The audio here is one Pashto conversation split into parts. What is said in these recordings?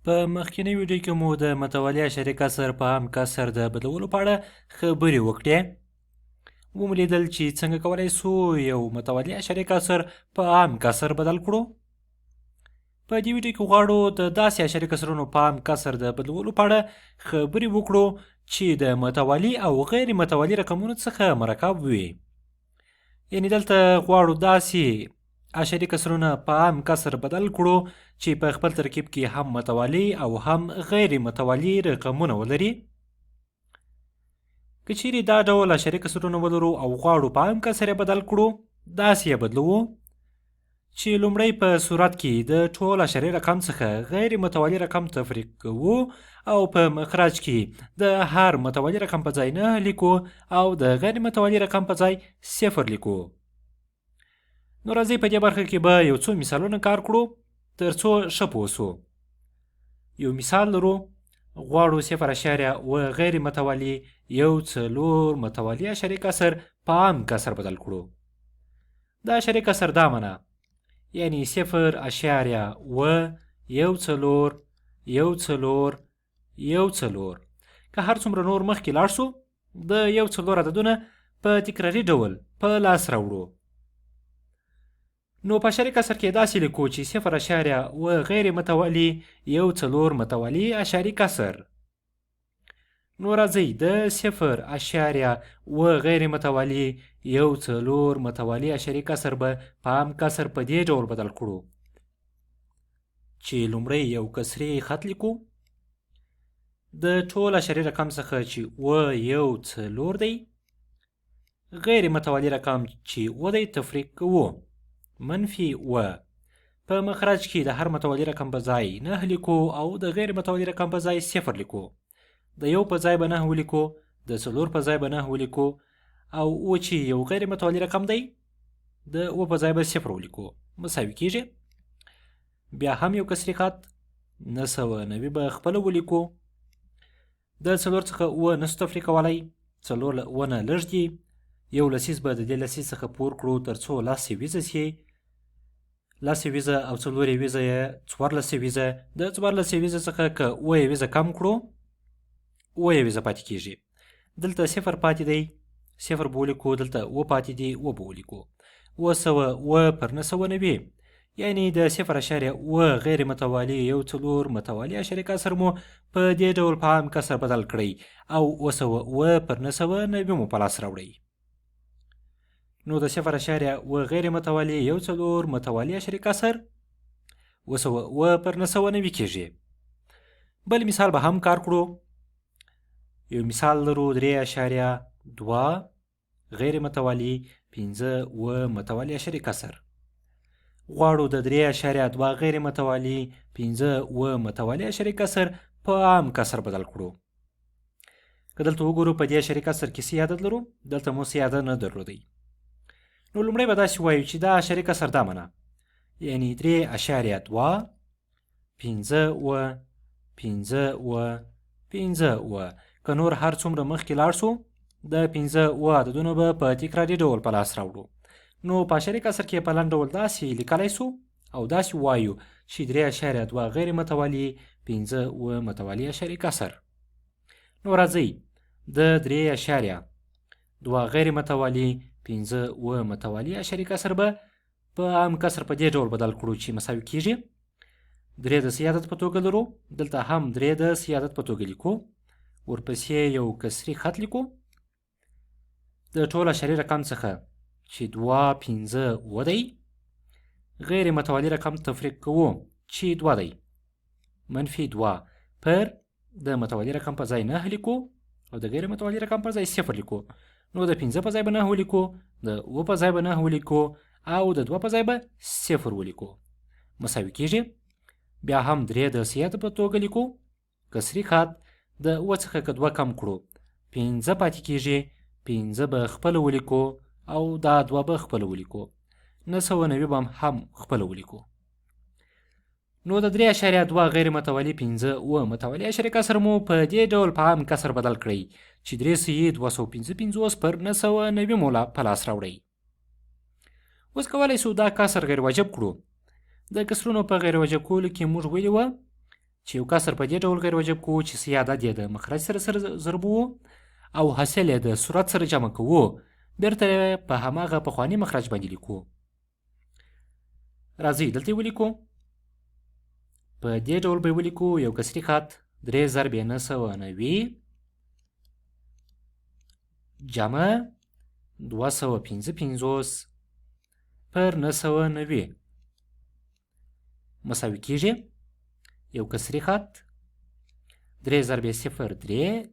په مخکینی ویډیو کې مو د متوالي اشاري کسر په عام کسر د بدلولو په اړه خبرې وکړې. ومو لیدل چې څنګه کولی سو یو متوالي اشاري کسر په عام کسر بدل کړو. په دې ویډیو کې غواړو د داسې اشاري کسرونو په عام کسر د بدلولو په اړه خبرې وکړو چې د متوالي او غیر متوالي رقمونو څخه مرکب وي. یعنې دلته غواړو داسې اشاري کسرونه په عام کسر بدل کړو چې په خپل ترکیب کې هم متوالي او هم غیر متوالي رقمونه ولري. که چیرې دا ډول اشاري کسرونه ولرو او غواړو په عام کسر یې بدل کړو، داسې یې بدلوو چې لومړی په صورت کې د ټول اشاري رقم څخه غیر متوالي رقم تفریق کوو او په مخرج کې د هر متوالي رقم په ځای 9 لیکو او د غیر متوالي رقم په ځای 0 لیکو. نو راځئ په دې برخه کې به یو څو مثالونه کار کړو تر څو ښه پوه سو. یو مثال لرو، غواړو 0.و غیر متوالي 1/4 متوالي اشاري کسر په عام کسر بدل کړو. دا اشاري کسر دا منه، یعنی 0.1/1/1/1. که هر څومره نور مخکې لاړ سو، د 1/4 عددونه په تکراري ډول په لاس راوړو. نو په اشاري کسر کې داسې لیکو چې 0.و غیر متوالي 1/4 متوالي اشاري کسر. نو راځئ د 0.و غیر متوالي 1/4 متوالي اشاري کسر به په عام کسر په دې ډول بدل کړو چې لومړی یو کسري خط لیکو، د ټول اشاري رقم څخه چې و 1/4 دی، غیر متوالي رقم چې و دی تفریق کوو -و. په مخرج کې د هر متوالي رقم په ځای 9 لیکو او د غیر متوالي رقم په ځای 0 لیکو. د 1 په ځای به 9 ولیکو، د 4 په ځای به 9 ولیکو، او و چې یو غیر متوالي رقم دی د و په ځای به 0 ولیکو، مساوي کیږي. بیا هم یو کسري خط 990 به خپله ولیکو. د 4 څخه و نسو تفریق کولی، 4 له و نه لږ دي، یو لسیز به د دې لسیز څخه پور کړو تر څو 10 سي، 10 او 4 یې 14. د 14 څخه که و کم کړو، و پاتې کیږي. دلته 0 پاتې دی، 0 به ولیکو، دلته و پاتې دی، و به ولیکو. و پر 990، یعنی د 0.و غیر متوالي 1/4 متوالي اشاري کسر مو په دې ډول په عام کسر بدل کړئ او و پر 990 مو په لاس راوړئ. نو د 0.و غیر متوالي 1/4 متوالي اشاري کسر و پر 990 کیږي. بل مثال به هم کار کړو. یو مثال لرو، 3.2 غیر متوالي 5و متوالي اشاري کسر. غواړو د 3.2 غیر متوالي 5و متوالي اشاري کسر په عام کسر بدل کړو. که دلته وګورو په دې اشاري کسر کې سی عدد لرو، دلته مو سی عدد نه درلودی. نو لومړی به داسې وایو چې دا اشاري کسر دا منه، یعنی 3.2 5و. که نور هر څومره مخکې لاړ سو، د 5و عددونه به په تکراري ډول په لاس راوړو. نو په اشاري کسر کې په لنډ ډول داسې لیکلی سو او داسې وایو چې 3.2 غیر متوالي 5و متوالي اشاري کسر. نو راځئ د 3.2 غیر متوالي 5و متوالي اشاري کسر به په عام کسر په دې ډول بدل کړو چې مساوي کیږي. 3 د سی عدد په توګه لرو، دلته هم 3 د سی عدد په توګه لیکو، ورپسې یو کسري خط لیکو، د ټول اشاري رقم څخه چې 2.5و دی، غیر متوالي رقم تفریق کوو چې 2 دی، -2 پر د متوالي رقم په ځای 9 لیکو او د غیر متوالي رقم په ځای 0 لیکو. نو د 5 په ځای به 9 ولیکو، د و په ځای به 9 ولیکو او د 2 په ځای به 0 ولیکو، مساوي کیږي. بیا هم 3 د سی عدد په توګه لیکو، کسري خط، د و څخه که 2 کم کړو 5 پاتې کیږي، 5 به خپله ولیکو او دا 2 به خپله ولیکو، 990 به هم خپله ولیکو. نو د 3.2 غیر متوالي 5و متوالي اشاري کسر مو په دې ډول په عام کسر بدل کړئ چې 3.255 پر 990 مو په لاس راوړئ. اوس کولی سو دا کسر غیر واجب کړو. د کسرونو په غیر واجب کولو کې موږ ویلي وه چې یو کسر په دې ډول غیر واجب کوو چې سی عدد یې د مخرج سره ضرب وو او حاصل یې د صورت سره جمع کوو، بیرته په هماغه پخواني مخرج باندې لیکو. راځئ دلته ولیکو. په دې ډول به ولیکو یو کسري خط 3 ضرب 990 جمع 255 پر 990 مساوي کیږي یو کسري خط 3 ضرب 0 3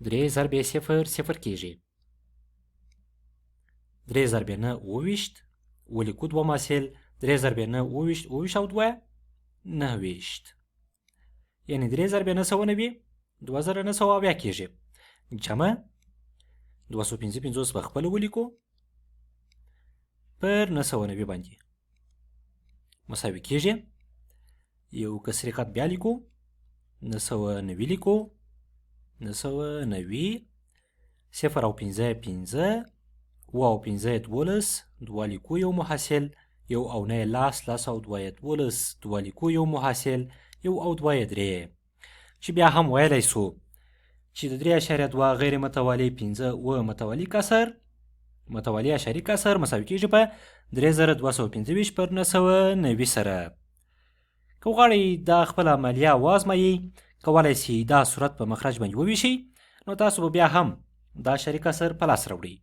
3 ضرب 0 0 کیږي 3 ضرب 9 اوويشت ولیکو دوه حاصل 3 ضرب 9 اوويشت اوويشت او 2 9 یعنی 3 ضرب 990 2 ضرب 900 کیږي جمع 255 په خپل ولیکو پر 990 باندې مساوي کیږي یو کسري خط بیا لیکو 990 لیکو 990 0 او 5 5 او 5 12 2 لیکو یو محاصل یو او نه لاس او 2 12 2 لیکو یو محاصل یو او 2 3 چې بیا هم ویلی سو چې د 3.2 غیر متوالی 5 و متوالی کسر متوالی اشاري کسر مساوي کیږي په 3225 پر 990 سره. که غواړئ دا خپل عملیه وازمایئ کولی سي دا صورت په مخرج باندې وویشئ نو تاسو به بیا هم دا اشاري کسر په لاس راوړئ.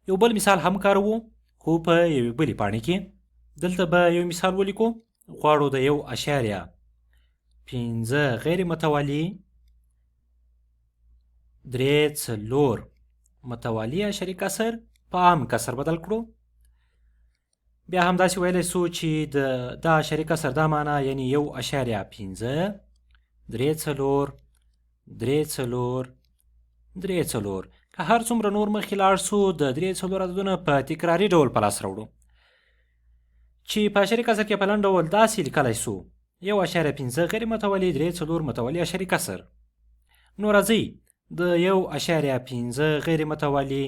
یو بل مثال هم کاروو خو په یوې بلې پاڼې کې. دلته به یو مثال ولیکو. غواړو د 1.5 غیر متوالی 3 متوالی اشاري کسر په عام کسر بدل کړو. بیا هم داسې ویلی سو چې دا اشاري کسر دا معنا یعنی 1.5 3 که هر څومره نور مخکې لاړ سو د 3 عددونه په تکراري ډول په لاس راوړو چې په اشاري کسر کې په لنډ ډول داسې لیکلی سو 1.5 غیر متوالی 3 متوالی اشاري کسر. نو راځئ د 1.5 غیر متوالی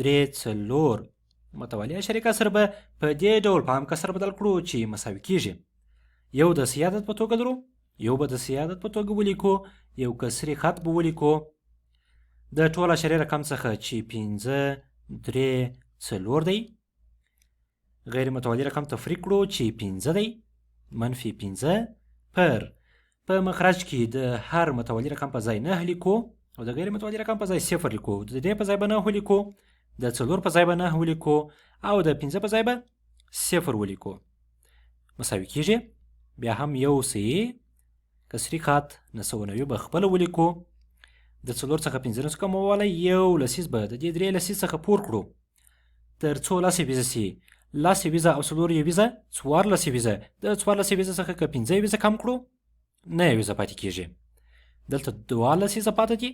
3 متوالی اشاري کسر به په دې ډول په عام کسر بدل کړو چې مساوي کیږي یو د سی عدد په توګه درو یو به د سی عدد په توګه ولیکو یو کسري خط به ولیکو د ټول اشاري رقم څخه چې 5 3 4 دی غیر متوالی رقم تفریق کړو چې 15 دی منفي 15 پر په مخرج کې د هر متوالی رقم په ځای 9 لیکو او د غیر متوالی رقم په ځای 0 لیکو د دې په ځای به 9 ولیکو د 4 په ځای به 9 ولیکو او د 5 په ځای به 0 ولیکو مساوي کیږي بیا هم یو سی کسري خط 990 به خپل ولیکو د 4 څخه 15 څخه کموالی یو لسیز به د دې 3 لسیز څخه پور کړو تر څو لسې ویزه سي لسې ویزه او 4 ویزه 14 ویزه د 14 ویزه څخه که 15 ویزه کم کړو 9 ویزه پاتې کیږي دلته 12 ویزه پاتې دي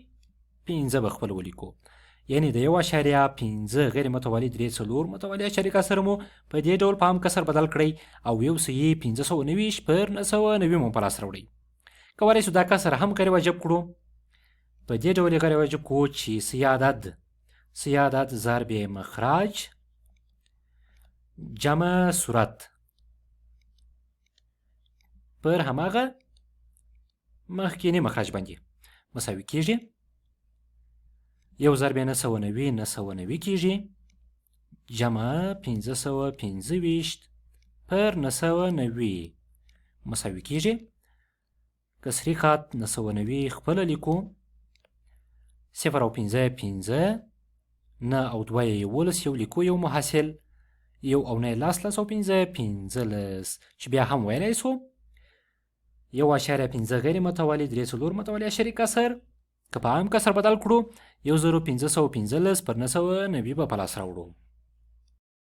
15 به خپل ولیکو یعنی د 1.5 غیر متوالی 3 متوالی اشاري کسر مو په دې ډول په عام کسر بدل کړئ او یو سی 590 پر 990 مو په لاس راوړئ. کولی سو دا کسر هم غیر واجب کړو په دې ډول غیر واجب کوو چې سی عدد ضرب مخرج جمع صورت پر هماغه مخکینی مخرج باندې مساوي کیږي یو ضرب 990 کیږي جمع 525 پر 990 مساوي کیږي کسري خط 990 خپل لیکو 0 او 5 5 9 او 2 11 یو لیکو یو محاصل یو او نه لاس او 5 15 چې بیا هم ویلی سو 1.5 غیر متوالی 3 متوالی اشاري کسر که په عام کسر بدل کړو 1515 پر 990 به په لاس راوړو.